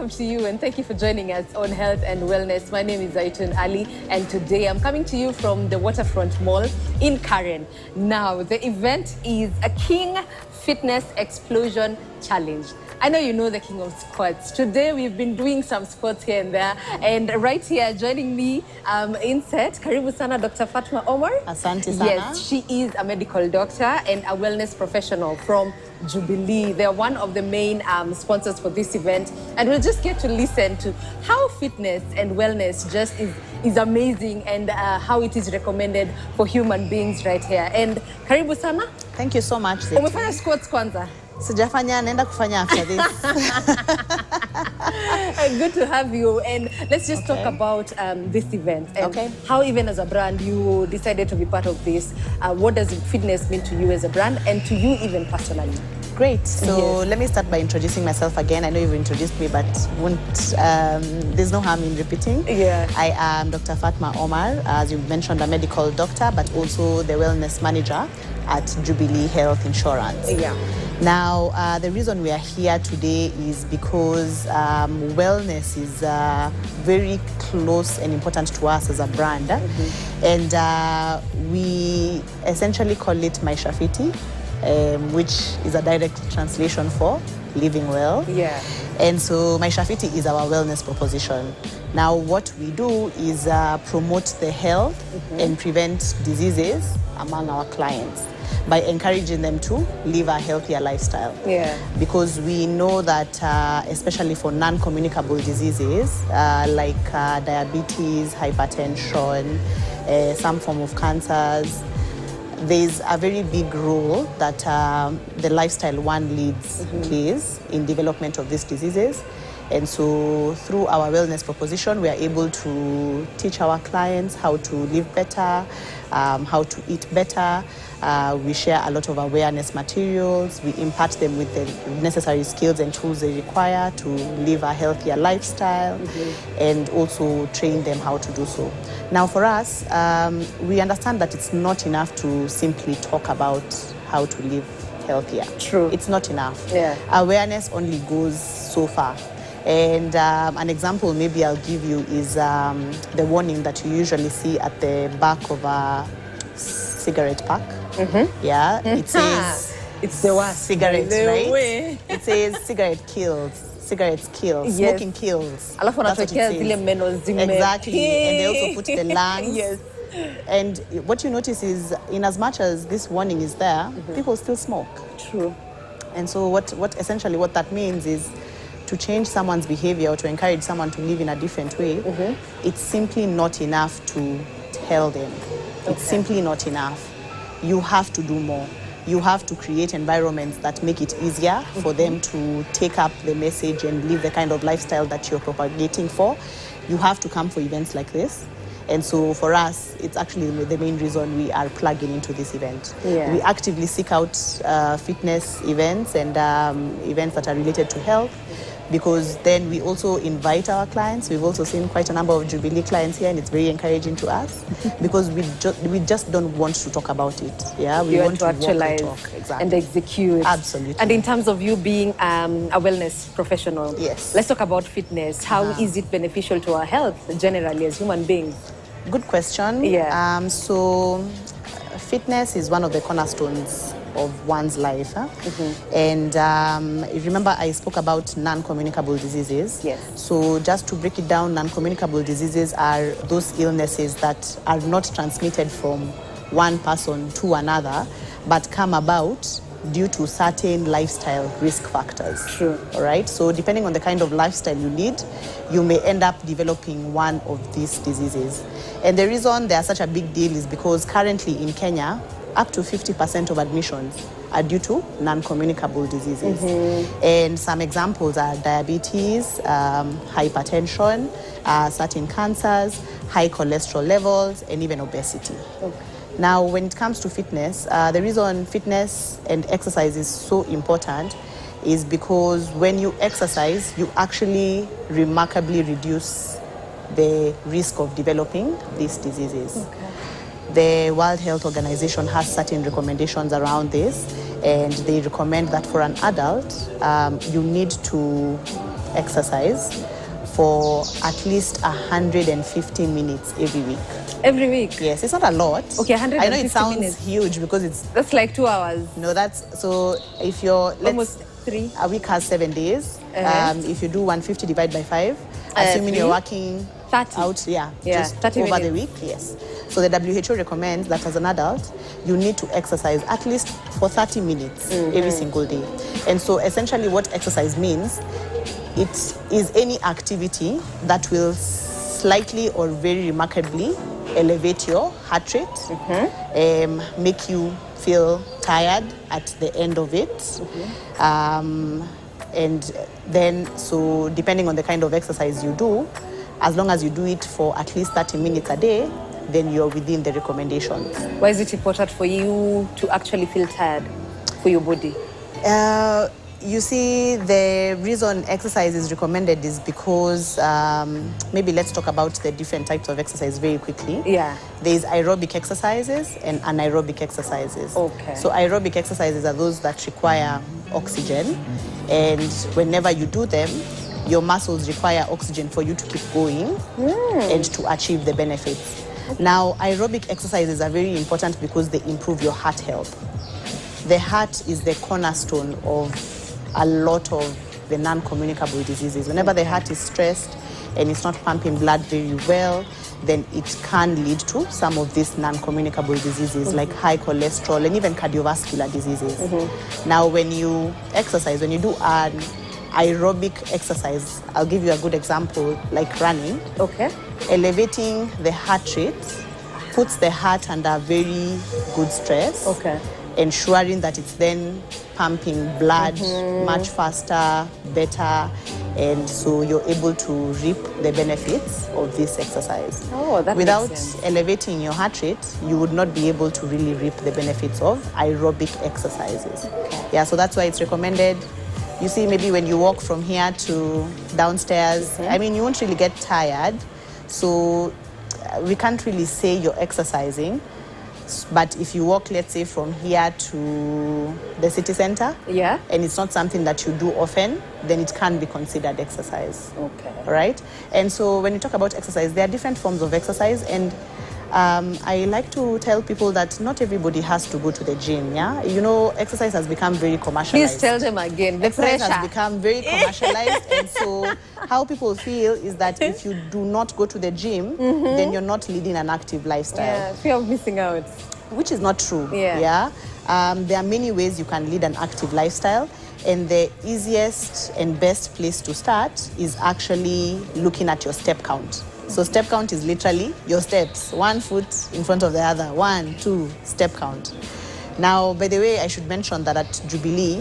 welcome to you and thank you for joining us on Health and Wellness. My name is Zaitun Ali and today I'm coming to you from the Waterfront Mall in Karen. Now, the event is a King Fitness Explosion Challenge. I know you know the king of squats. Today we've been doing some squats here and there, and right here joining me in set, karibu sana Dr. Fatma Omar. Asante sana. Yes, she is a medical doctor and a wellness professional from Jubilee. They're one of the main sponsors for this event, and we'll just get to listen to how fitness and wellness just is amazing and how it is recommended for human beings right here. And karibu sana. Thank you so much. Umefanya squats kwanza? Sijafanya, naenda kufanya after this. Good to have you. And let's just talk about this event and how even as a brand you decided to be part of this. What does fitness mean to you as a brand and to you even personally? Great. So let me start by introducing myself again. I know you've introduced me, but there's no harm in repeating. Yeah. I am Dr. Fatma Omar, as you mentioned, a medical doctor, but also the wellness manager at Jubilee Health Insurance. Yeah. Now, the reason we are here today is because wellness is very close and important to us as a brand. And we essentially call it Maisha Fiti, which is a direct translation for living well. Yeah. And so Maisha Fiti is our wellness proposition. Now, what we do is promote the health and prevent diseases among our clients by encouraging them to live a healthier lifestyle. Yeah. Because we know that, especially for non-communicable diseases like diabetes, hypertension, some form of cancers, there's a very big role that the lifestyle one leads plays in development of these diseases. And so through our wellness proposition, we are able to teach our clients how to live better, how to eat better. We share a lot of awareness materials. We impart them with the necessary skills and tools they require to live a healthier lifestyle and also train them how to do so. Now for us, we understand that it's not enough to simply talk about how to live healthier. True. It's not enough. Yeah. Awareness only goes so far. And an example maybe I'll give you is the warning that you usually see at the back of a cigarette pack. Yeah, it says it's the worst. Cigarettes, right? It says cigarettes kills, smoking kills. Alafu wanatokea zile meno zime. Exactly, and they also put the lungs. Yes. And what you notice is, in as much as this warning is there, people still smoke. True. And so what essentially what that means is, to change someone's behavior or to encourage someone to live in a different way, it's simply not enough to tell them. It's simply not enough. You have to do more. You have to create environments that make it easier for them to take up the message and live the kind of lifestyle that you're propagating for. You have to come for events like this. And so for us, it's actually the main reason we are plugging into this event. Yeah. We actively seek out fitness events and events that are related to health, because then we also invite our clients. We've also seen quite a number of Jubilee clients here, and it's very encouraging to us because we just don't want to talk about it. Yeah, we want to actualize walk the talk. Exactly. and execute. Absolutely. And in terms of you being a wellness professional, yes, let's talk about fitness. How is it beneficial to our health generally as human beings? Good question. Yeah. So fitness is one of the cornerstones of one's life. And remember I spoke about non-communicable diseases. Yes. So just to break it down, non-communicable diseases are those illnesses that are not transmitted from one person to another, but come about due to certain lifestyle risk factors. True. All right. So depending on the kind of lifestyle you lead, you may end up developing one of these diseases. And the reason they are such a big deal is because currently in Kenya, up to 50% of admissions are due to non-communicable diseases. And some examples are diabetes, hypertension, certain cancers, high cholesterol levels, and even obesity. Now, when it comes to fitness, the reason fitness and exercise is so important is because when you exercise, you actually remarkably reduce the risk of developing these diseases. The World Health Organization has certain recommendations around this, and they recommend that for an adult, you need to exercise for at least 150 minutes every week. Every week? Yes, it's not a lot. Okay, 150 I know it sounds minutes. huge because it's... That's like 2 hours. No, that's... So if you're... Almost 3. A week has 7 days. If you do 150 divided by 5, assuming you're working 30. out, just 30 over minutes. the week, yes. So the WHO recommends that as an adult, you need to exercise at least for 30 minutes every single day. And so essentially what exercise means, it is any activity that will slightly or very remarkably elevate your heart rate, make you feel tired at the end of it. And then, so depending on the kind of exercise you do, as long as you do it for at least 30 minutes a day, then you're within the recommendations. Why is it important for you to actually feel tired for your body? You see, the reason exercise is recommended is because, maybe let's talk about the different types of exercise very quickly. Yeah. There's aerobic exercises and anaerobic exercises. Okay. So aerobic exercises are those that require oxygen, and whenever you do them, your muscles require oxygen for you to keep going and to achieve the benefits. Now, aerobic exercises are very important because they improve your heart health. The heart is the cornerstone of a lot of the non-communicable diseases. Whenever the heart is stressed and it's not pumping blood very well, then it can lead to some of these non-communicable diseases like high cholesterol and even cardiovascular diseases. Now, when you exercise, when you do an aerobic exercise, I'll give you a good example, like running. Okay. Elevating the heart rate puts the heart under very good stress. Okay. Ensuring that it's then pumping blood much faster, better, and so you're able to reap the benefits of this exercise. Oh, that Without makes sense. elevating your heart rate, you would not be able to really reap the benefits of aerobic exercises. Okay. Yeah, so that's why it's recommended. You see, maybe when you walk from here to downstairs, I mean, you won't really get tired. So we can't really say you're exercising. But if you walk, let's say, from here to the city center, and it's not something that you do often, then it can be considered exercise. Okay. Right? And so when you talk about exercise, there are different forms of exercise, and I like to tell people that not everybody has to go to the gym, yeah? You know, exercise has become very commercialized. Please tell them again. The Exercise pressure has become very commercialized, and so how people feel is that if you do not go to the gym, then you're not leading an active lifestyle. Yeah, fear of missing out. Which is not true, Yeah. There are many ways you can lead an active lifestyle, and the easiest and best place to start is actually looking at your step count. So step count is literally your steps, 1 foot in front of the other, 1, 2, step count. Now, by the way, I should mention that at Jubilee,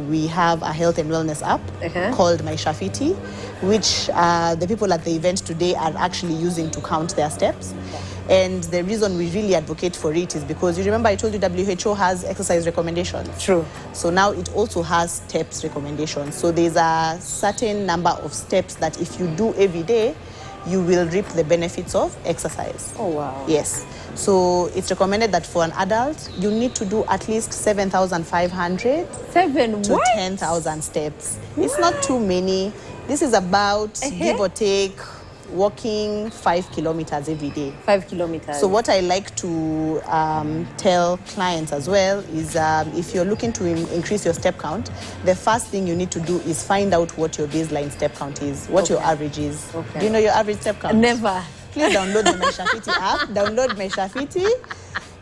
we have a health and wellness app called My Shafiti, which the people at the event today are actually using to count their steps. And the reason we really advocate for it is because, you remember I told you WHO has exercise recommendations. True. So now it also has steps recommendations. So there's a certain number of steps that if you do every day, you will reap the benefits of exercise. Oh, wow. Yes. So it's recommended that for an adult, you need to do at least 7,500 to 10,000 steps. What? It's not too many. This is about, give or take, walking 5 kilometers every day. 5 kilometers. So what I like to tell clients as well is if you're looking to increase your step count, the first thing you need to do is find out what your baseline step count is, what your average is. Okay. Do you know your average step count? Never. Please download the My Shafiti app. Download My Shafiti.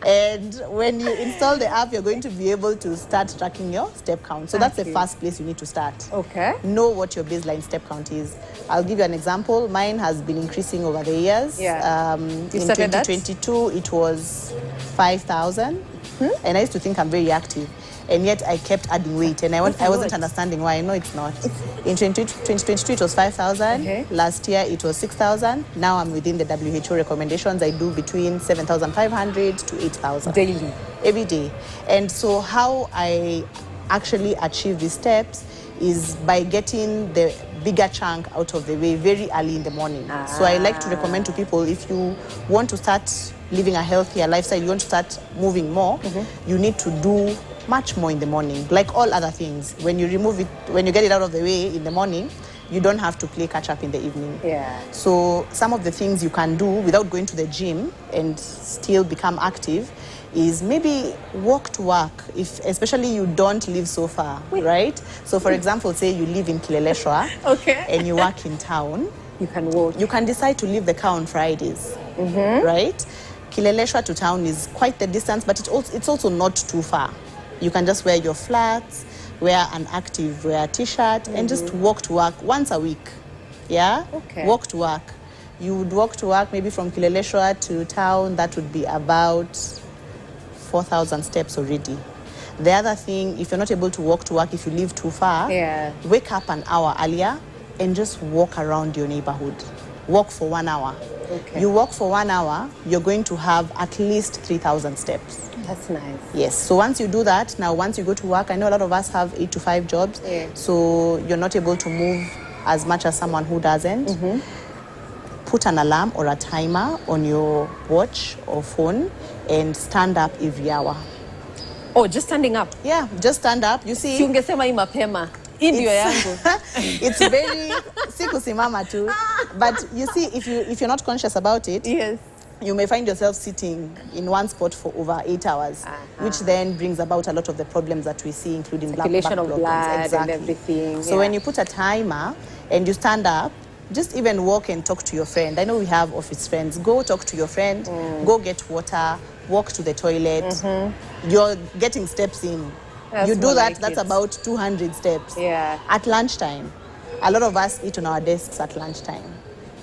And when you install the app, you're going to be able to start tracking your step count. So that's the first place you need to start. Okay. Know what your baseline step count is. I'll give you an example. Mine has been increasing over the years. Yeah. In 2022, it was 5,000. And I used to think I'm very active. And yet I kept adding weight. And I wasn't understanding why. No, it's not. In 2022, it was 5,000. Okay. Last year, it was 6,000. Now I'm within the WHO recommendations. I do between 7,500 to 8,000. Daily. Every day. And so how I actually achieve these steps is by getting the bigger chunk out of the way very early in the morning. So I like to recommend to people, if you want to start living a healthier lifestyle, you want to start moving more, you need to do much more in the morning. Like all other things, when you get it out of the way in the morning, you don't have to play catch up in the evening. Yeah. So some of the things you can do without going to the gym and still become active is maybe walk to work, if especially you don't live so far, right? So for example, say you live in Kileleshwa Okay. and you work in town. You can walk. You can decide to leave the car on Fridays, right? Kileleshwa to town is quite the distance, but it's also not too far. You can just wear your flats, wear an active wear t-shirt, and just walk to work once a week. Yeah? Okay. Walk to work. You would walk to work maybe from Kileleshwa to town. That would be about 4,000 steps already. The other thing, if you're not able to walk to work, if you live too far, wake up an hour earlier and just walk around your neighborhood. Walk for 1 hour. Okay. You walk for 1 hour, you're going to have at least 3,000 steps. That's nice. Yes. So once you do that, now once you go to work, I know a lot of us have 8 to 5 jobs. Yeah. So you're not able to move as much as someone who doesn't. Put an alarm or a timer on your watch or phone and stand up every hour. Oh, just standing up. Yeah, just stand up. You see, Si ungesema hii mapema. Hii ndio yangu. it's very sikusimama too. But you see, if you're not conscious about it, Yes. you may find yourself sitting in one spot for over 8 hours, which then brings about a lot of the problems that we see, including Circulation of problems. blood Exactly. and everything. So when you put a timer and you stand up, just even walk and talk to your friend. I know we have office friends. Go talk to your friend, go get water, walk to the toilet. You're getting steps in. That's you do more that, like that's it. about 200 steps. Yeah. At lunchtime, a lot of us eat on our desks at lunchtime.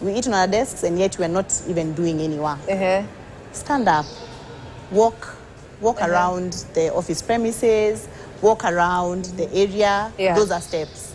We eat on our desks and yet we're not even doing any work. Stand up, walk around the office premises, walk around the area. Those are steps.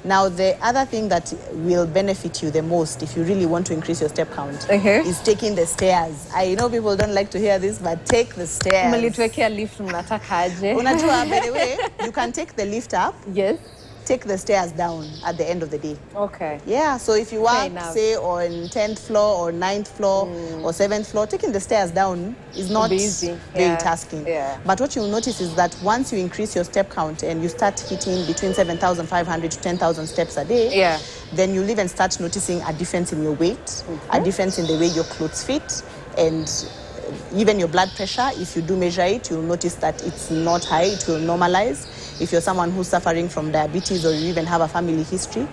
Now, the other thing that will benefit you the most if you really want to increase your step count is taking the stairs. I know people don't like to hear this, but take the stairs. Mlituwekea lift mnataka aje? Unajua, by the way, you can take the lift up. Yes. Take the stairs down at the end of the day. Okay. Yeah, so if you work, say, on 10th floor or 9th floor or 7th floor, taking the stairs down is not very tasking. Yeah. But what you'll notice is that once you increase your step count and you start hitting between 7,500 to 10,000 steps a day, then you'll even start noticing a difference in your weight, a difference in the way your clothes fit, and even your blood pressure. If you do measure it, you'll notice that it's not high, it will normalize. If you're someone who's suffering from diabetes or you even have a family history,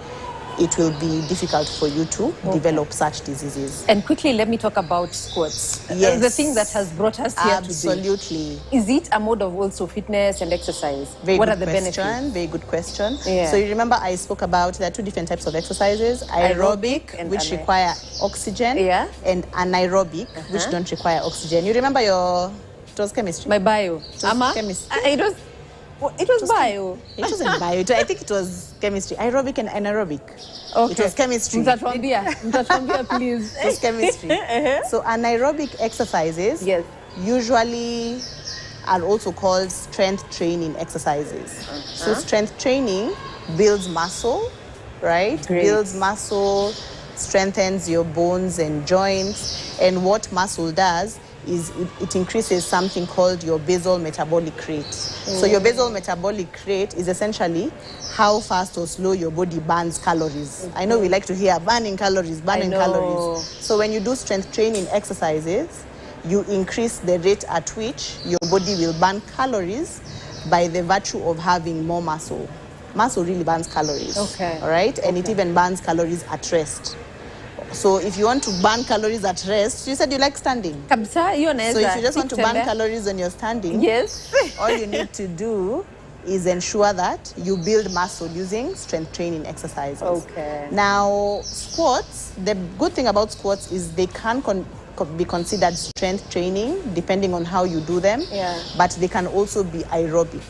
it will be difficult for you to develop such diseases. And quickly, let me talk about squats. Yes. The thing that has brought us here today. Absolutely. Is it a mode of also fitness and exercise? What are the benefits? Very good question. So you remember I spoke about there are 2 different types of exercises. Aerobic, which require oxygen, and anaerobic, which don't require oxygen. You remember it was chemistry? My bio. Chemistry. It was bio. It wasn't bio. I think it was chemistry. Aerobic and anaerobic. Okay. It was chemistry. Mtatuambia, please. It was chemistry. So anaerobic exercises usually are also called strength training exercises. So strength training builds muscle, right? Great. Builds muscle, strengthens your bones and joints. And what muscle does is it increases something called your basal metabolic rate. So your basal metabolic rate is essentially how fast or slow your body burns calories. I know we like to hear burning calories. So when you do strength training exercises, you increase the rate at which your body will burn calories by the virtue of having more muscle. Muscle really burns calories. All right? And it even burns calories at rest. So if you want to burn calories at rest, you said you like standing. So if you just want to burn calories when you're standing, all you need to do is ensure that you build muscle using strength training exercises. Now, squats, the good thing about squats is they can be considered strength training depending on how you do them, but they can also be aerobic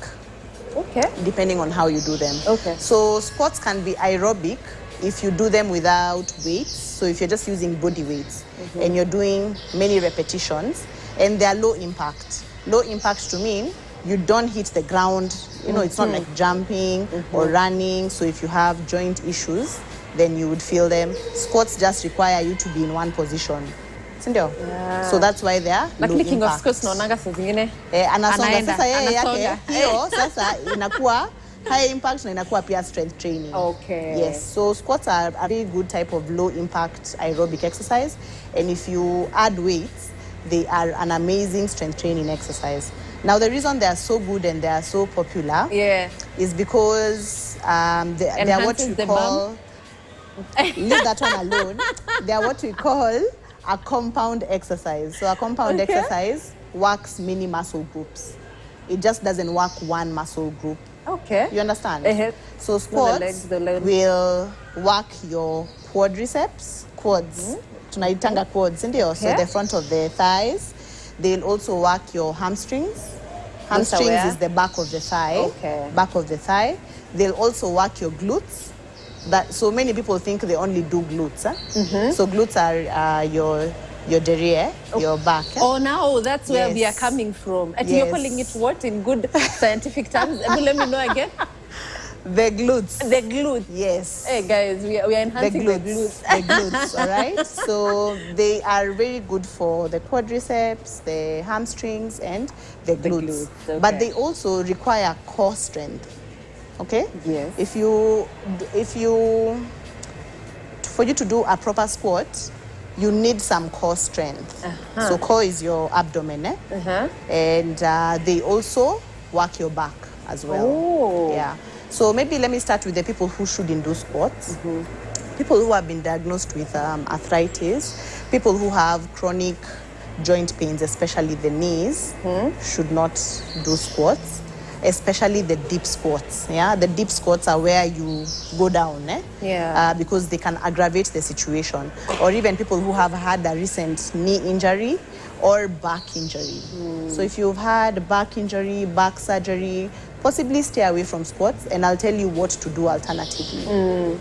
depending on how you do them. So squats can be aerobic if you do them without weights. So if you're just using body weights and you're doing many repetitions and they're low impact. Low impact to mean you don't hit the ground, it's not like jumping or running. So if you have joint issues, then you would feel them. Squats just require you to be in one position. So that's why they're low king impact. of squats naonanga saa zingine Anasonga sasa yeye yake hiyo sasa inakuwa high impact na inakuwa pia strength training. Okay. Yes, so squats are a very good type of low impact aerobic exercise, and if you add weights, they are an amazing strength training exercise. Now, the reason they are so good and they are so popular is because they are what we call, leave that one alone, they are what we call a compound exercise. So a compound exercise works many muscle groups. It just doesn't work one muscle group. Okay. You understand? So squats will work your quadriceps, quads. Tunaitanga quads, ndio? So the front of the thighs. They'll also work your hamstrings. Hamstrings is the back of the thigh. Okay. Back of the thigh. They'll also work your glutes. So many people think they only do glutes. So glutes are your derriere, your back. Oh, now that's where we are coming from. And you're calling it what in good scientific terms? Let me know again. The glutes. The glutes. Yes. Hey guys, we are enhancing the glutes. The glutes, all right? So they are very good for the quadriceps, the hamstrings, and the glutes. Okay. But they also require core strength. Okay? Yes. For you to do a proper squat, you need some core strength. So core is your abdomen, and they also work your back as well. Oh. Yeah. So maybe let me start with the people who shouldn't do squats. People who have been diagnosed with arthritis, people who have chronic joint pains, especially the knees, should not do squats, especially the deep squats. Yeah, the deep squats are where you go down, because they can aggravate the situation. Or even people who have had a recent knee injury or back injury. So if you've had back injury, back surgery, possibly stay away from squats, and I'll tell you what to do alternatively.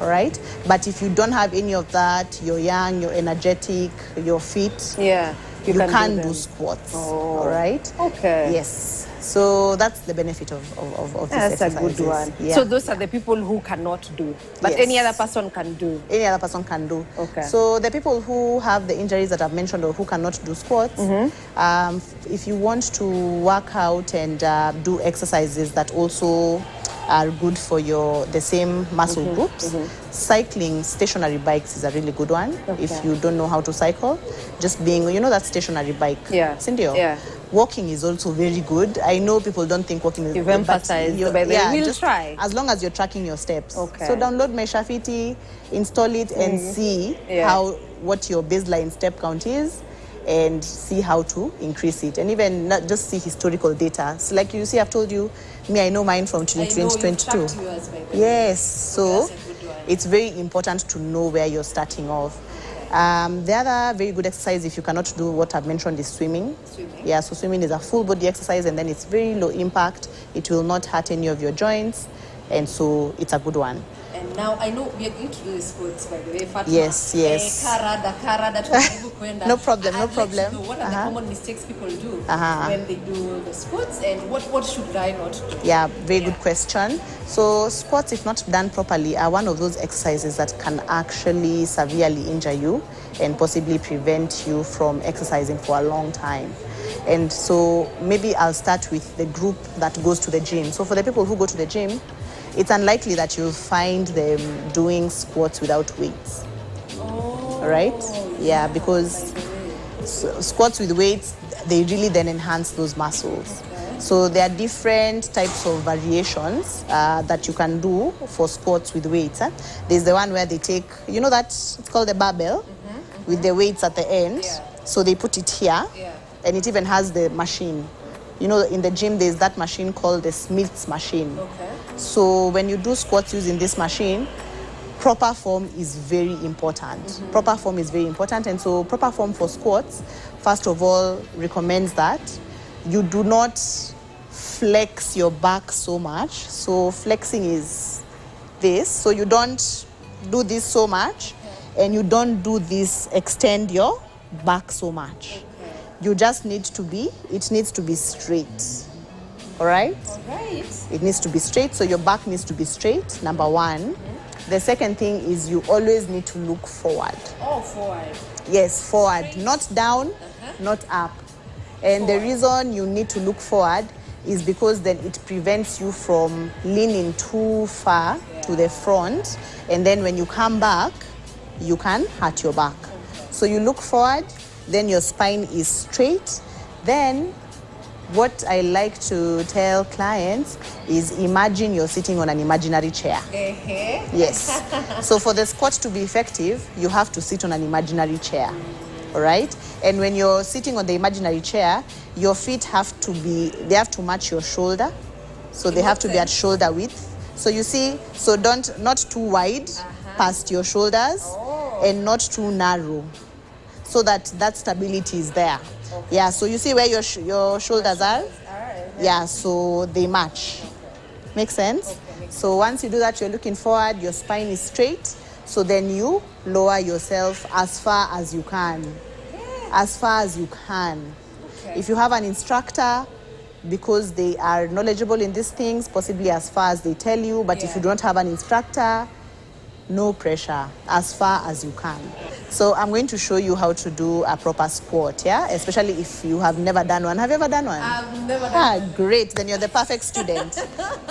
All right? But if you don't have any of that, you're young, you're energetic, you're fit, you can do squats. All right? Okay. Yes. So that's the benefit of this exercise. That's a good one. Yeah. So those are the people who cannot do, but any other person can do. Any other person can do. Okay. So the people who have the injuries that I've mentioned or who cannot do squats, if you want to work out and do exercises that also are good for the same muscle groups, cycling stationary bikes is a really good one. If you don't know how to cycle, just being, that stationary bike. Yeah. Cindy? Yeah. Walking is also very good. I know people don't think walking is good. You've emphasized, but we'll try. As long as you're tracking your steps. Okay. So download my Shafiti, install it, and see what your baseline step count is, and see how to increase it. And even not just see historical data. So like you see, I've told you, I know mine from 2022. Yes, so it's very important to know where you're starting off. The other very good exercise, if you cannot do what I've mentioned, is swimming. Yeah, so swimming is a full body exercise, and then it's very low impact. It will not hurt any of your joints, and so it's a good one. And now I know we are going to do the sports, by the way. Fatima. Yes. No problem. What are the common mistakes people do when they do the squats, and what should I not do? Yeah, very good question. So squats, if not done properly, are one of those exercises that can actually severely injure you and possibly prevent you from exercising for a long time. And so maybe I'll start with the group that goes to the gym. So for the people who go to the gym, it's unlikely that you'll find them doing squats without weights. Oh, right? Yeah, because squats with weights, they really then enhance those muscles. Okay. So there are different types of variations that you can do for squats with weights. There's the one where they take, that it's called the barbell with the weights at the end. Yeah. So they put it here, and it even has the machine. In the gym, there's that machine called the Smith's machine. Okay. So when you do squats using this machine, proper form is very important. Proper form is very important. And so proper form for squats, first of all, recommends that you do not flex your back so much. So flexing is this. So you don't do this so much, and you don't do this, extend your back so much. You just it needs to be straight. All right? All right. It needs to be straight, so your back needs to be straight, number one. The second thing is you always need to look forward. Oh, forward. Yes, forward. Straight. Not down, not up. And the reason you need to look forward is because then it prevents you from leaning too far to the front, and then when you come back, you can hurt your back. So you look forward, then your spine is straight. Then what I like to tell clients is imagine you're sitting on an imaginary chair. Yes. So for the squat to be effective, you have to sit on an imaginary chair. All right? And when you're sitting on the imaginary chair, your feet have to match your shoulder. So they have to be at shoulder width. So you see, so not too wide past your shoulders and not too narrow, so that stability is there. Yeah, so you see where your shoulders are? Yeah, so they match. Make sense? So once you do that, you're looking forward, your spine is straight, so then you lower yourself as far as you can. As far as you can. If you have an instructor, because they are knowledgeable in these things, possibly as far as they tell you, but if you don't have an instructor, no pressure, as far as you can. So I'm going to show you how to do a proper squat, yeah? Especially if you have never done one. Have you ever done one? I've never done one. Great, then you're the perfect student.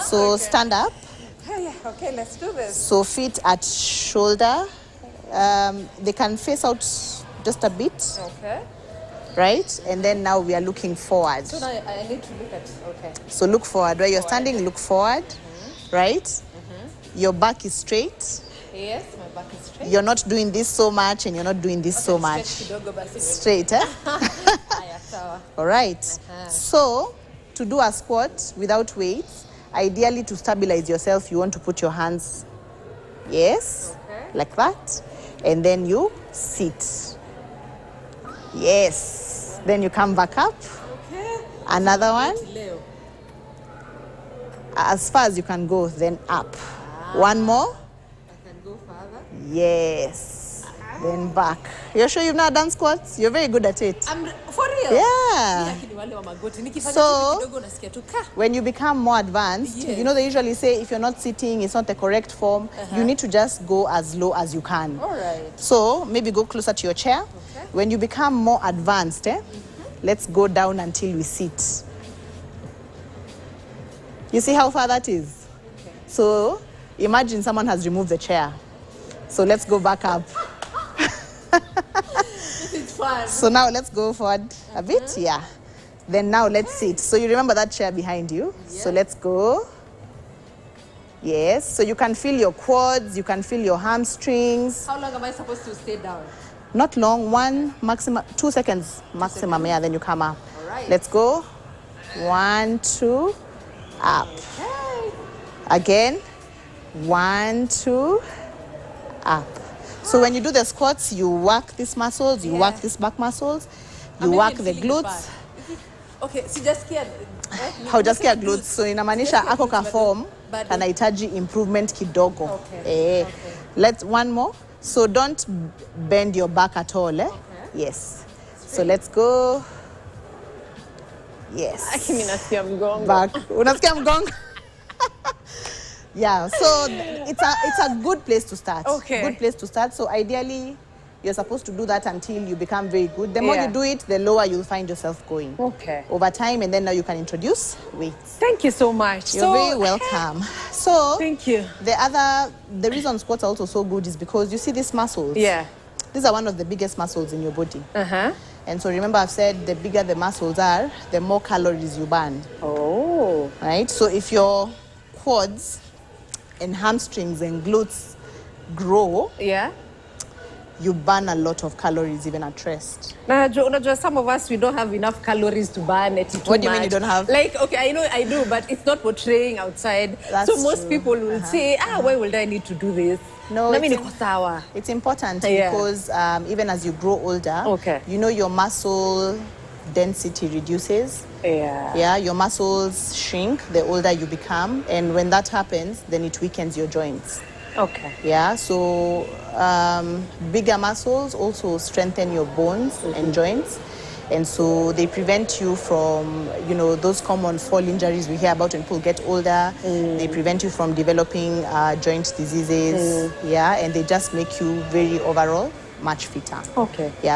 So stand up. Okay, let's do this. So feet at shoulder. They can face out just a bit. Okay. Right? And then now we are looking forward. So now I need to look at, okay. So look forward. Where you're standing, look forward. Right? Your back is straight. Yes, my back is straight. You're not doing this so much and you're not doing this so much. Straight, eh? All right. So to do a squat without weights, ideally to stabilize yourself, you want to put your hands, yes, like that. And then you sit. Yes. Then you come back up. Another one. As far as you can go, then up. One more. I can go further. Yes. Then back. You're sure you've not done squats? You're very good at it. For real? Yeah. So, when you become more advanced, you know they usually say if you're not sitting, it's not the correct form. You need to just go as low as you can. All right. So, maybe go closer to your chair. When you become more advanced, let's go down until we sit. You see how far that is? So, imagine someone has removed the chair. So, let's go back up. This is fun. So now let's go forward a bit. Yeah. Then now let's sit. So you remember that chair behind you. So let's go. Yes. So you can feel your quads. You can feel your hamstrings. How long am I supposed to stay down? Not long. 2 seconds maximum. Yeah. Then you come up. All right. Let's go. 1, 2, up. Again. 1, 2, up. So when you do the squats, you work these muscles, you work these back muscles, you work the glutes. Okay, sijasikia. Haujasikia glutes, so inamaanisha ako ka form kanahitaji improvement kidogo. Let's one more. So don't bend your back at all, Yes. So let's go. Yes. Nasikia mgongo. Back. Unasikia mgongo? Yeah, so it's a good place to start. Good place to start. So ideally, you're supposed to do that until you become very good. The more you do it, the lower you'll find yourself going. Over time, and then now you can introduce weights. Thank you so much. You're very welcome. So thank you. The reason squats are also so good is because you see these muscles. Yeah. These are one of the biggest muscles in your body. And so remember I've said the bigger the muscles are, the more calories you burn. Oh. Right? So if your quads and hamstrings and glutes grow, you burn a lot of calories even at rest. Unajua, some of us, we don't have enough calories to burn. What do you mean you don't have? Like, okay, I know I do, but it's not portraying outside. That's so most people will say, why would I need to do this? No, it's important because even as you grow older, you know your muscle density reduces. Your muscles shrink the older you become, and when that happens, then it weakens your joints. So bigger muscles also strengthen your bones and joints, and so they prevent you from, those common fall injuries we hear about when people get older. They prevent you from developing joint diseases, and they just make you very overall much fitter.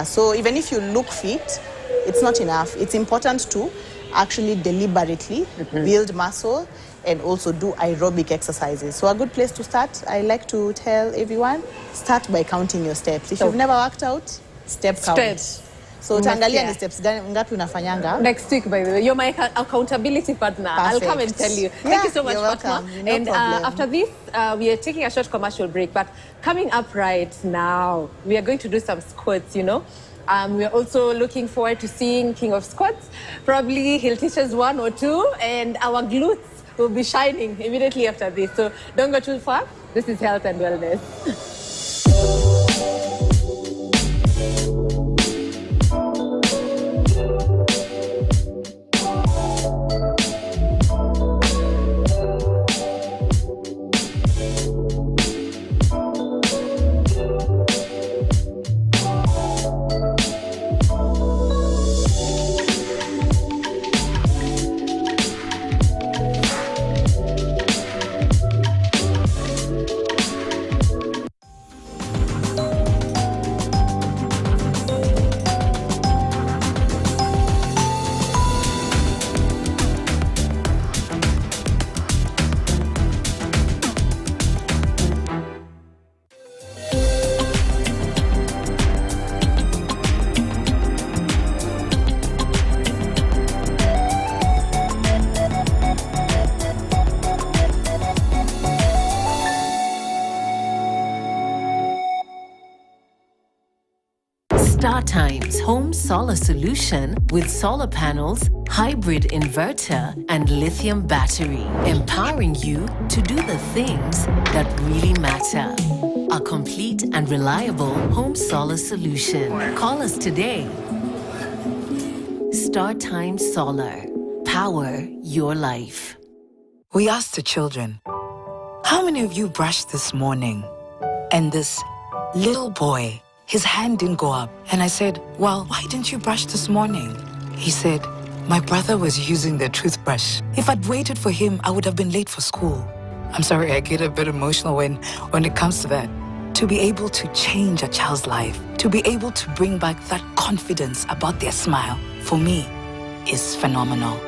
So even if you look fit, it's not enough. It's important to actually deliberately build muscle and also do aerobic exercises. So a good place to start, I like to tell everyone, start by counting your steps. If you've never worked out, step count. So utaangalia ni steps ngapi unafanyanga. Next week, by the way, you're my accountability partner. Perfect. I'll come and tell you. Thank you so much, Fatma. No problem. After this, we are taking a short commercial break. But coming up right now, we are going to do some squats, you know. We are also looking forward to seeing King of Squats. Probably he'll teach us one or two, and our glutes will be shining immediately after this. So don't go too far. This is Health and Wellness. StarTime's home solar solution with solar panels, hybrid inverter, and lithium battery, empowering you to do the things that really matter. A complete and reliable home solar solution. Call us today. StarTime Solar. Power your life. We asked the children, how many of you brushed this morning? And this little boy, his hand didn't go up. And I said, well, why didn't you brush this morning? He said, my brother was using the toothbrush. If I'd waited for him, I would have been late for school. I'm sorry, I get a bit emotional when it comes to that. To be able to change a child's life, to be able to bring back that confidence about their smile, for me, is phenomenal.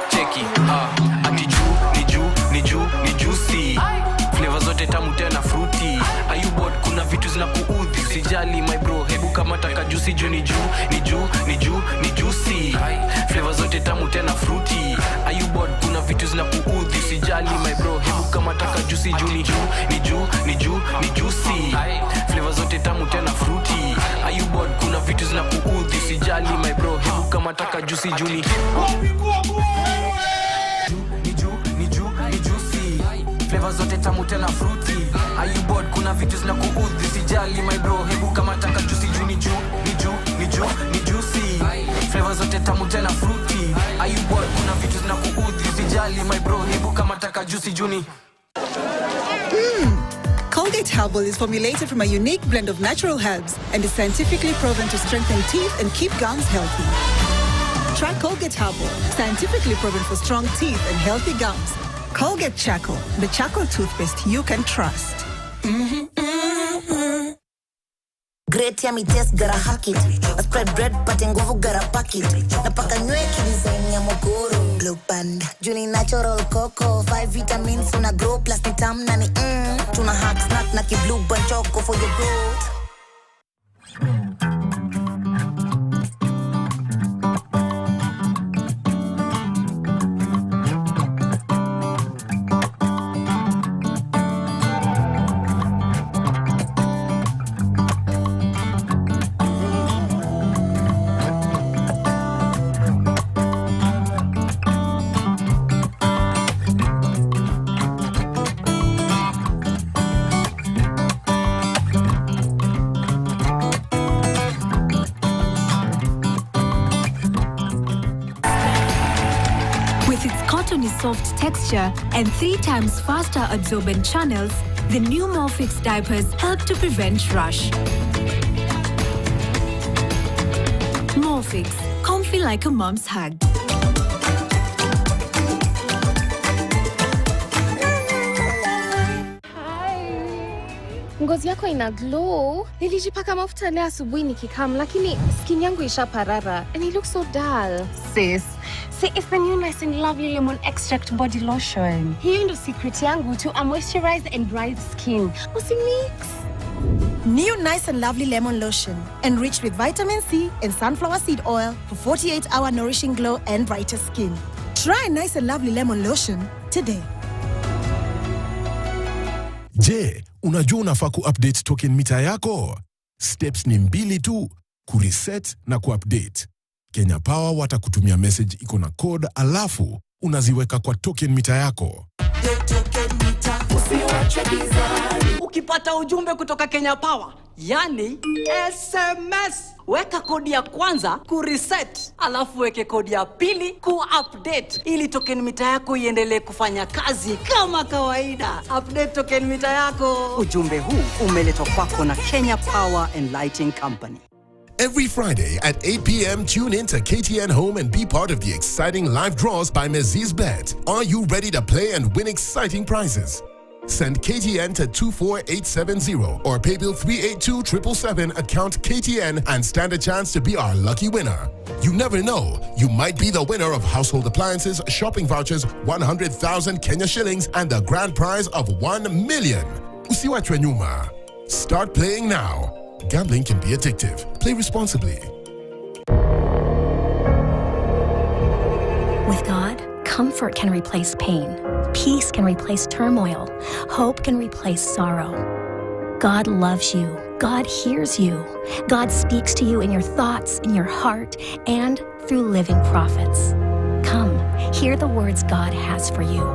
Cheki, ni juicy. Flavor zote tamu tena fruity. Ayubot kuna vitu zinakuudhi. Usijali my bro, hebu kama taka juicy juu ni juicy. Flavor zote tamu tena fruity. Ayubot kuna vitu zinakuudhi. Usijali my bro, hebu kama taka juicy juu ni juicy. Flavor zote tamu tena fruity. Ayubot kuna vitu zinakuudhi. Usijali my bro, hebu kama taka juicy juu ni flavor zote tamu tena fruity. Are you bored? Kuna vitu zinakuudhi. Sijali my bro, hebu kama taka juicy juu ni juicy. Flavor zote tamu tena fruity. Are you bored? Kuna vitu zinakuudhi. Sijali my bro, hebu kama taka juicy juu ni Colgate Herbal is formulated from a unique blend of natural herbs and is scientifically proven to strengthen teeth and keep gums healthy. Try Colgate Herbal, scientifically proven for strong teeth and healthy gums. Colgate Charcoal, the charcoal toothpaste you can trust. Great yummy taste, gotta hack it. I spread bread, pate nguvu, gotta pack it. Napaka nyweki design ya mogoro. Glow band, juni natural cocoa. 5 vitamins, una grow plus ni tam na ni Tuna hack snack na ki blue band choco for your growth. Soft texture and 3 times faster absorbent channels, the new Morphix diapers help to prevent rush. Morphix, comfy like a mom's hug. ngozi yako ina glow. Nilijipaka mafuta leo asubuhi nikikam, lakini skin yangu ishaparara and it looks so dull. Sis, see, it's the new Nice and Lovely Lemon Extract Body Lotion. Hiyo ndo secret yangu to a moisturized and bright skin. Usimix. New Nice and Lovely Lemon Lotion, enriched with vitamin C and sunflower seed oil for 48-hour nourishing glow and brighter skin. Try Nice and Lovely Lemon Lotion today. Je, unajua unafaa ku-update token meter yako? Steps ni 2 tu, kureset na ku-update. Kenya Power watakutumia message iko na code, alafu unaziweka kwa token meter yako. Ukipata ujumbe kutoka Kenya Power, yani SMS, weka kodi ya kwanza kureset, alafu weke kodi ya pili kuupdate ili token meter yako iendelee kufanya kazi kama kawaida. Update token meter yako. Ujumbe huu umeletwa kwako na Kenya Power and Lighting Company. Every Friday at 8 p.m., tune in to KTN Home and be part of the exciting live draws by Mezzi's Bet. Are you ready to play and win exciting prizes? Send KTN to 24870 or paybill 382777 account KTN and stand a chance to be our lucky winner. You never know, you might be the winner of household appliances, shopping vouchers, 100,000 Kenya shillings and the grand prize of 1 million. Usiwachwe nyuma. Start playing now. Gambling can be addictive. Play responsibly. With God, comfort can replace pain. Peace can replace turmoil. Hope can replace sorrow. God loves you. God hears you. God speaks to you in your thoughts, in your heart, and through living prophets. Come, hear the words God has for you.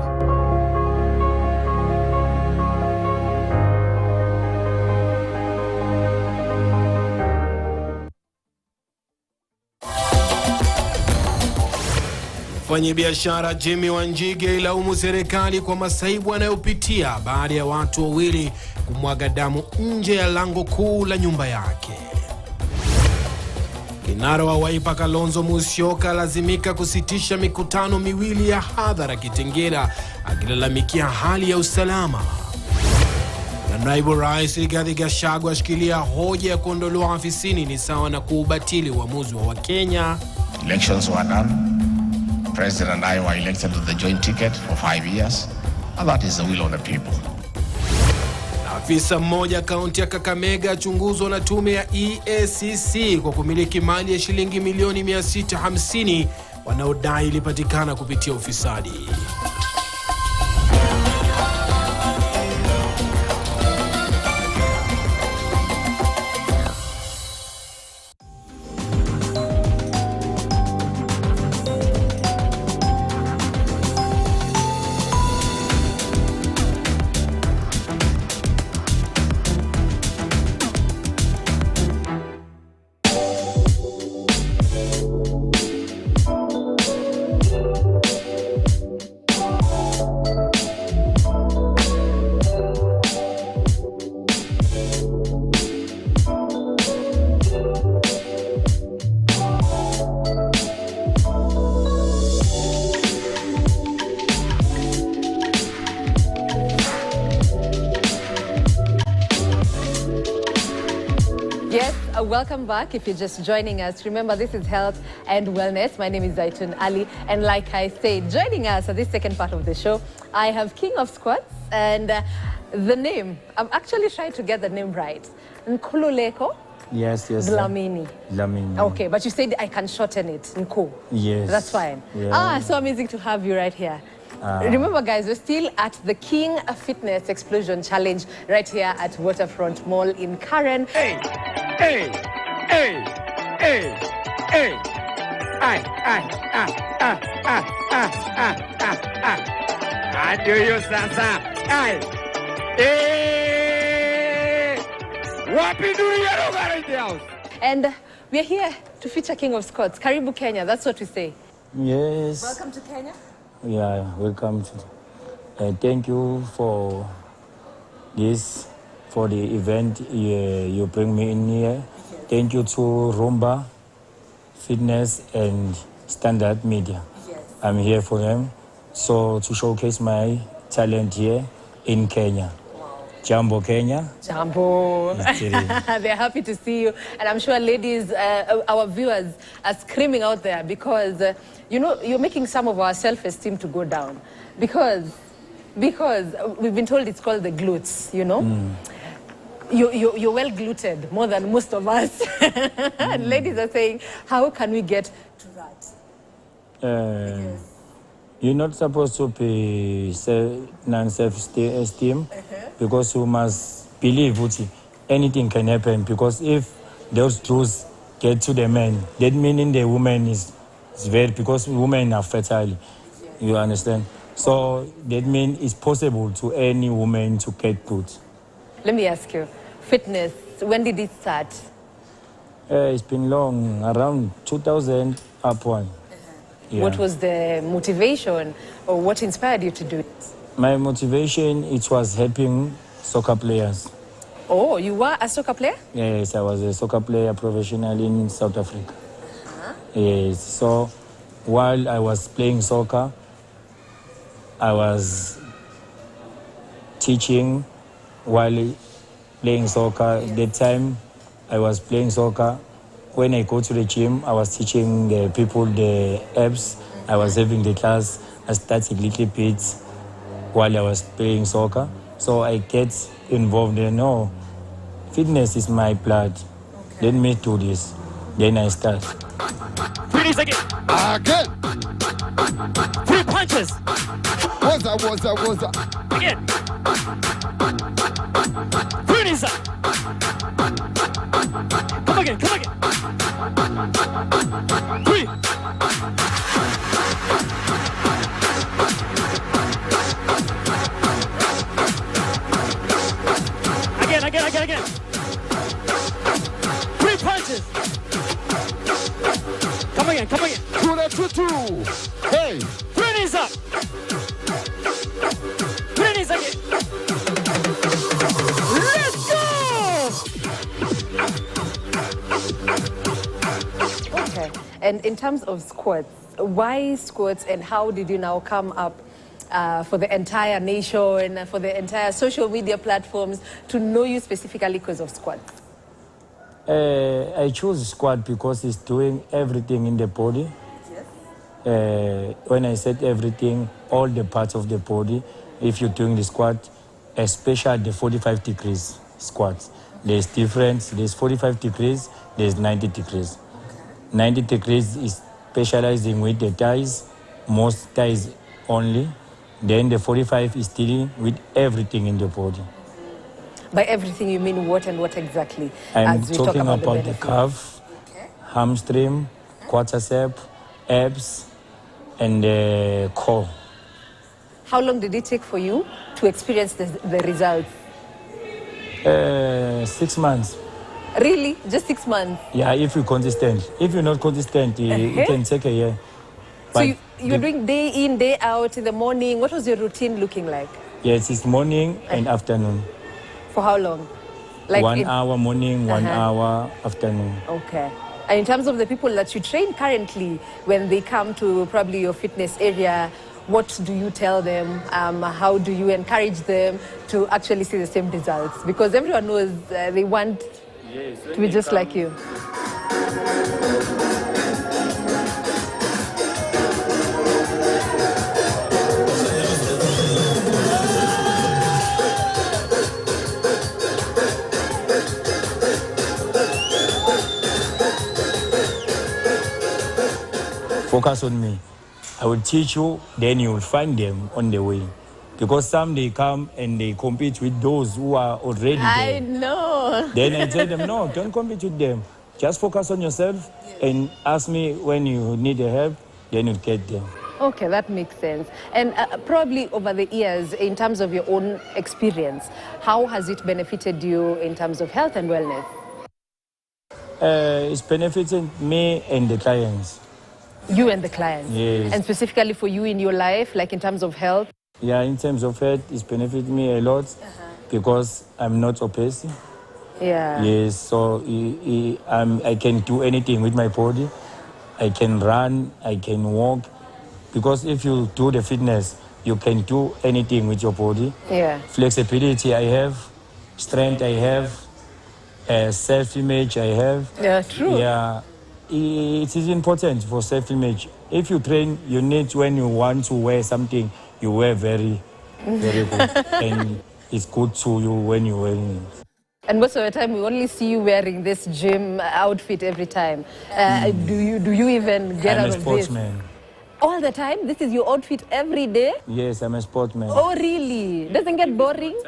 Mfanyabiashara Jimmy Wanjige ilaumu serikali kwa masaibu anayopitia baada ya watu wawili kumwaga damu nje ya lango kuu la nyumba yake. Kinara wa Wiper Kalonzo Musyoka lazimika kusitisha mikutano miwili ya hadhara Kitengela akilalamikia hali ya usalama. Na naibu rais Rigathi Gachagua ashikilia hoja ya kuondolewa afisini ni sawa na kuubatili uamuzi wa Wakenya. Elections were done. President and I were elected to the joint ticket for 5 years, and that is the will of the people. Afisa mmoja kaunti ya Kakamega achunguzwa na tume ya EACC kwa kumiliki mali ya shilingi milioni 650 wanaodai ilipatikana kupitia ufisadi. Welcome back. If you're just joining us, remember this is Health and Wellness. My name is Zaitun Ali, and like I said, joining us at this second part of the show, I have King of Squats, and the name, I'm actually trying to get the name right. Nkululeko? Yes. Dlamini. Dlamini. Okay, but you said I can shorten it. Nku. Yes. That's fine. Yeah. So amazing to have you right here. Remember, guys, we're still at the King Fitness Explosion Challenge right here at Waterfront Mall in Karen. Hey! I do you, Sasa. Hey! Wapi dunia right house. And we're here to feature King of Squats. Karibu Kenya, that's what we say. Yes. Welcome to Kenya. Yeah, welcome to. Thank you for this, for the event you bring me in here. Thank you to Rumba Fitness and Standard Media. Yes. I'm here for them, so to showcase my talent here in Kenya. Wow. Jambo Kenya. Jambo. They're happy to see you. And I'm sure ladies, our viewers are screaming out there because, you know, you're making some of our self-esteem to go down. Because we've been told it's called the glutes, you know? You're well gluted, more than most of us. And ladies are saying, how can we get to that? You're not supposed to be non-self-esteem because you must believe anything can happen. Because if those truths get to the men, that meaning the woman is very, because women are fertile. You understand? So that means it's possible to any woman to get good. Let me ask you, fitness, when did it start? It's been long, around 2000 upward. Yeah. What was the motivation or what inspired you to do it? My motivation, it was helping soccer players. Oh, you were a soccer player? Yes, I was a soccer player professional in South Africa. Yes, so while I was playing soccer, I was teaching while playing soccer. That time I was playing soccer. When I go to the gym, I was teaching the people the abs. I was having the class. I started a little bit while I was playing soccer. So I get involved in, no, fitness is my blood. Okay. Let me do this. Then I start. 3 knees again. Again. 3 punches. Was that? Again. 3 knees up. Come again. 3. Again. 3 punches. Come again. 2. Hey. 3 knees up. 3 knees again. Let's go! Okay. And in terms of squats, why squats and how did you now come up for the entire nation, for the entire social media platforms to know you specifically because of squats? I chose squat because it's doing everything in the body. Yes. When I said everything, all the parts of the body, if you're doing the squat, especially the 45 degrees squats, there's difference. There's 45 degrees, there's 90 degrees. 90 degrees is specializing with the thighs, most thighs only. Then the 45 is dealing with everything in the body. By everything, you mean what and what exactly? I'm talking about the calf, hamstring, quadricep, abs, and the core. How long did it take for you to experience the results? 6 months. Really? Just 6 months? Yeah, if you're consistent. If you're not consistent, it can take a year. But so you're doing day in, day out, in the morning. What was your routine looking like? Yes, it's morning and afternoon. For how long? Like 1 hour morning, 1 hour afternoon. Okay. And in terms of the people that you train currently, when they come to probably your fitness area, what do you tell them? How do you encourage them to actually see the same results? Because everyone knows they want to be just like you. Focus on me. I will teach you, then you will find them on the way. Because some they come and they compete with those who are already there. I know. Then I tell them, no, don't compete with them. Just focus on yourself and ask me when you need help, then you'll get them. Okay, that makes sense. And probably over the years, in terms of your own experience, how has it benefited you in terms of health and wellness? It's benefited me and the clients. You and the clients? Yes. And specifically for you in your life, like in terms of health? Yeah, in terms of health, it's benefited me a lot because I'm not obese. Yeah. Yes, so I can do anything with my body. I can run, I can walk. Because if you do the fitness, you can do anything with your body. Yeah. Flexibility I have, strength I have, self-image I have. Yeah, true. Yeah, it is important for self-image. If you train, you need, when you want to wear something, you wear very good. And it's good to you when you're wearing it. And most of the time, we only see you wearing this gym outfit every time. Do you even get I'm out a of sportsman. this? All the time? This is your outfit every day? Yes, I'm a sportsman. Oh, really? Doesn't get boring?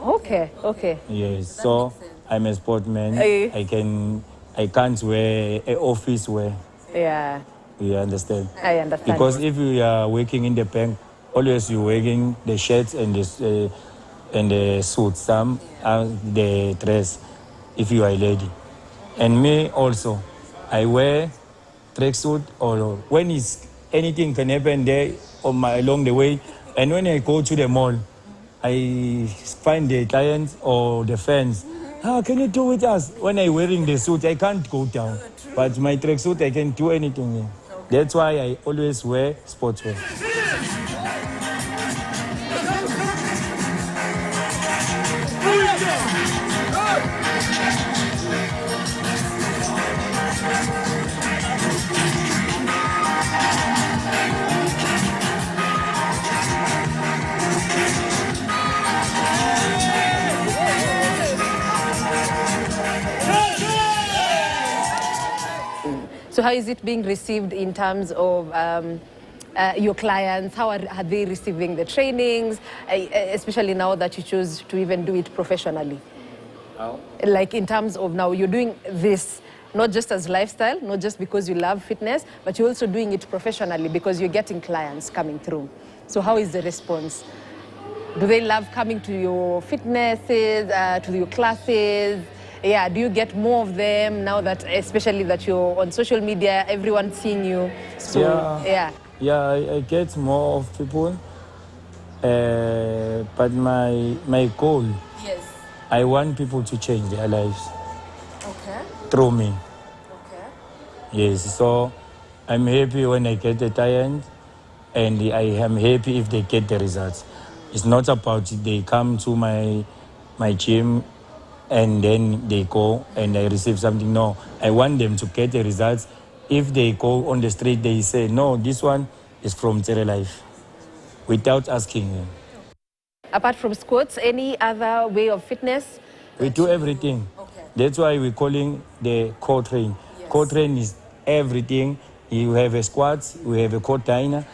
Okay. Yes, so I'm a sportsman. I can't wear an office wear. Yeah. You understand? I understand. Because if you are working in the bank, always you're wearing the shirts and the suits, some the dress, if you are a lady. And me also, I wear tracksuit, or when anything can happen there along the way. And when I go to the mall, I find the clients or the fans. Can you do with us? When I'm wearing the suit, I can't go down. But my tracksuit, I can do anything. That's why I always wear sportswear. So how is it being received in terms of your clients? How are they receiving the trainings, especially now that you choose to even do it professionally? How? Like in terms of now you're doing this not just as lifestyle, not just because you love fitness, but you're also doing it professionally because you're getting clients coming through. So how is the response? Do they love coming to your fitnesses, to your classes? Yeah, do you get more of them now that, especially that you're on social media, everyone's seeing you? So, yeah. Yeah, I get more of people. But my goal, yes, I want people to change their lives. Okay. Through me. Okay. Yes, so I'm happy when I get the client, and I am happy if they get the results. It's not about they come to my gym and then they go and I receive something. No, I want them to get the results. If they go on the street, they say, no, this one is from Tere Life, without asking them. Apart from squats, any other way of fitness? We do everything. Okay. That's why we're calling the core train. Yes. Core train is everything. You have a squat, we have a core trainer.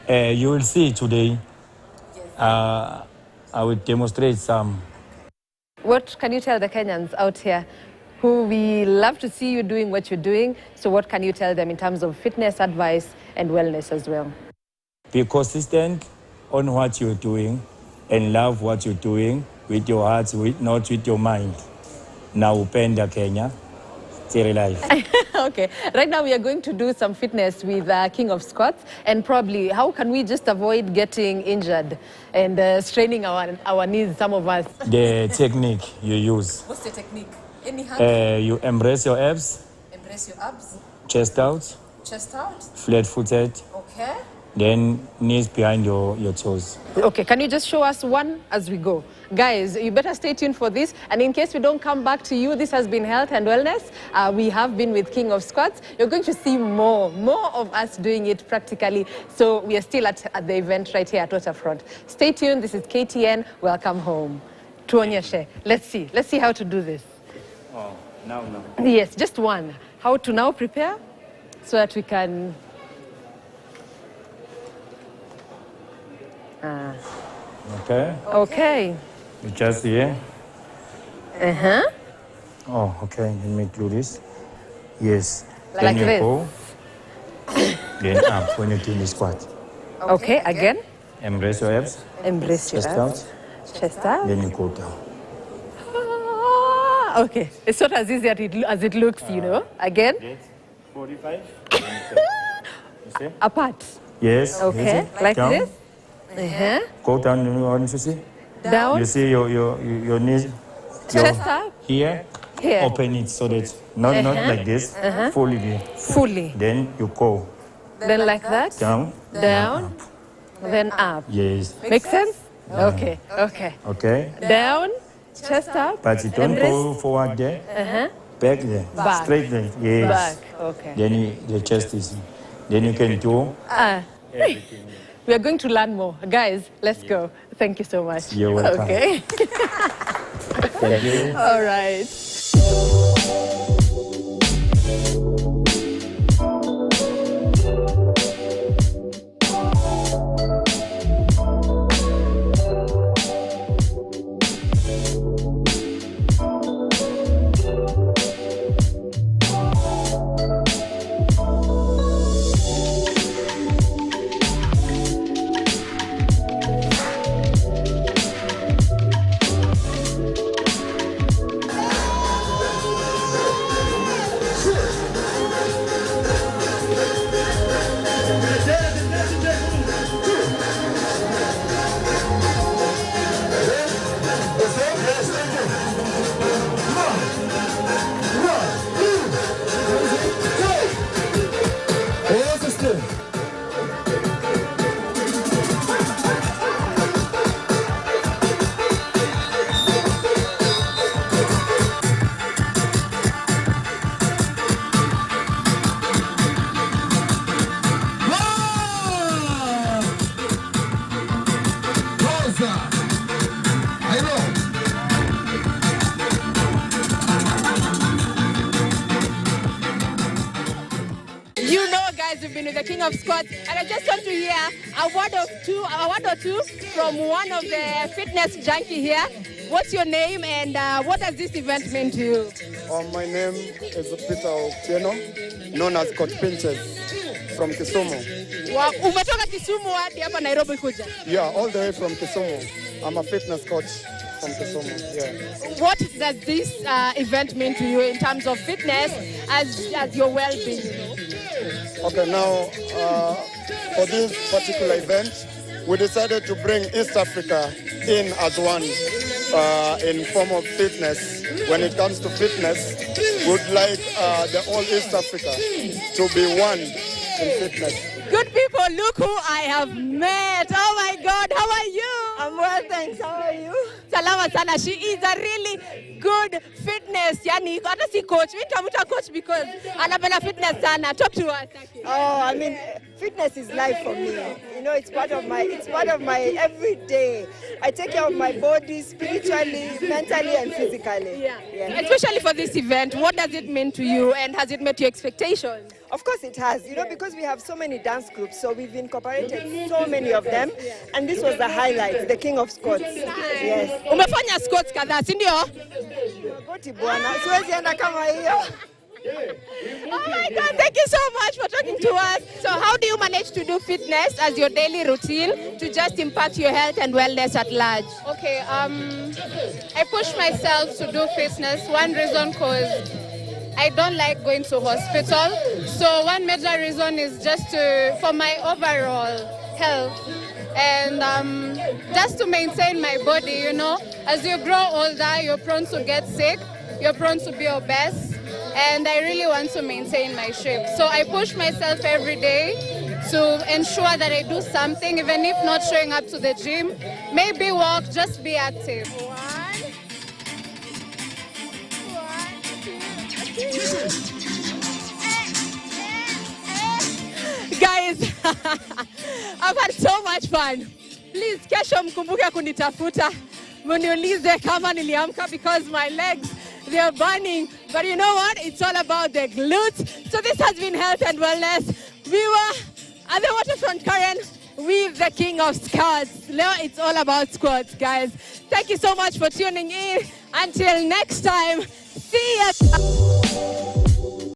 You will see today. Yes. I will demonstrate some. What can you tell the Kenyans out here who we love to see you doing what you're doing? So what can you tell them in terms of fitness advice and wellness as well? Be consistent on what you're doing and love what you're doing with your heart, not with your mind. Now, upenda Kenya, Tere Life. Okay, right now we are going to do some fitness with King of Squats, and probably how can we just avoid getting injured and straining our knees, some of us? The technique you use. What's the technique? Any hand? You embrace your abs. Embrace your abs. Chest out. Chest out. Flat-footed. Okay. Then knees behind your toes. Okay, can you just show us one as we go? Guys, you better stay tuned for this. And in case we don't come back to you, this has been Health and Wellness. We have been with King of Squats. You're going to see more of us doing it practically. So we are still at the event right here at Waterfront. Stay tuned. This is KTN. Welcome home. Tuonyeshe. Let's see how to do this. Oh, now. Yes, just one. How to now prepare so that we can... Okay. Okay. You just here. Uh-huh. Oh, okay. Let me do this. Yes. Like then you this. Go. Then up when you do the squat. Okay, again. Embrace your abs. Embrace your Chest abs. out. Chest out. Then you go down. Okay, it's not as easy as it looks, you know. Again. 45. Apart. Yes. Okay, like down. this. Uh-huh. Go down. You want to see? Down. You see your knees. Chest up. Here. Here. Open it so that not like this. Fully there. Fully. Then you go. Then like that. Down. Down. Then up. Yes. Make sense? Okay, okay. Okay? Down, chest up. But you don't and go wrist. forward there. Back there. Back. Straight there. Yes. Back, okay. Then the chest is. Then you can do everything. We are going to learn more. Guys, let's go. Thank you so much. You're welcome. Okay. Thank you. All right. You know, guys, we've been with the King of Squats, and I just want to hear a word or two from one of the fitness junkie here. What's your name, and what does this event mean to you? My name is Peter Otieno, known as Coach Pinches from Kisumu. Umetoka Kisumu hadi hapa Nairobi kuja? Yeah, all the way from Kisumu. I'm a fitness coach from Kisumu. Yeah. What does this event mean to you in terms of fitness as your well-being? Okay, now for this particular event, we decided to bring East Africa in as one in form of fitness. When it comes to fitness, we would like the whole East Africa to be one in fitness. Good people, look who I have met. Oh my God, how are you? I'm well, thanks. How are you? Salama sana. She is a really good fitness. Yani, hata si coach. We nitamuita coach because anapenda fitness sana. Talk to us. Oh, I mean, fitness is life for me. You know, it's part of my everyday. I take care of my body spiritually, mentally, and physically. Yeah. Especially for this event, what does it mean to you, and has it met your expectations? Of course it has, you know, because we have so many dance groups, so we've incorporated so many of them, and this was the highlight, the King of Squats. Yes. Umefanya squats kadhaa, si ndio? Goti bwana, siwezi enda kama hiyo. Oh my God, thank you so much for talking to us. So how do you manage to do fitness as your daily routine to just impact your health and wellness at large? Okay, I push myself to do fitness. One reason because I don't like going to hospital. So one major reason is just for my overall health and just to maintain my body, you know. As you grow older, you're prone to get sick, you're prone to be obese, and I really want to maintain my shape. So I push myself every day to ensure that I do something, even if not showing up to the gym. Maybe walk, just be active. Guys, I've had so much fun. Please, kesho mkumbuke kunitafuta. Muniulize kama niliamka because my legs, they are burning. But you know what? It's all about the glutes. So this has been Health and Wellness. We were at the waterfront, Karen, with the King of Squats. Now it's all about squats, guys. Thank you so much for tuning in. Until next time, see ya.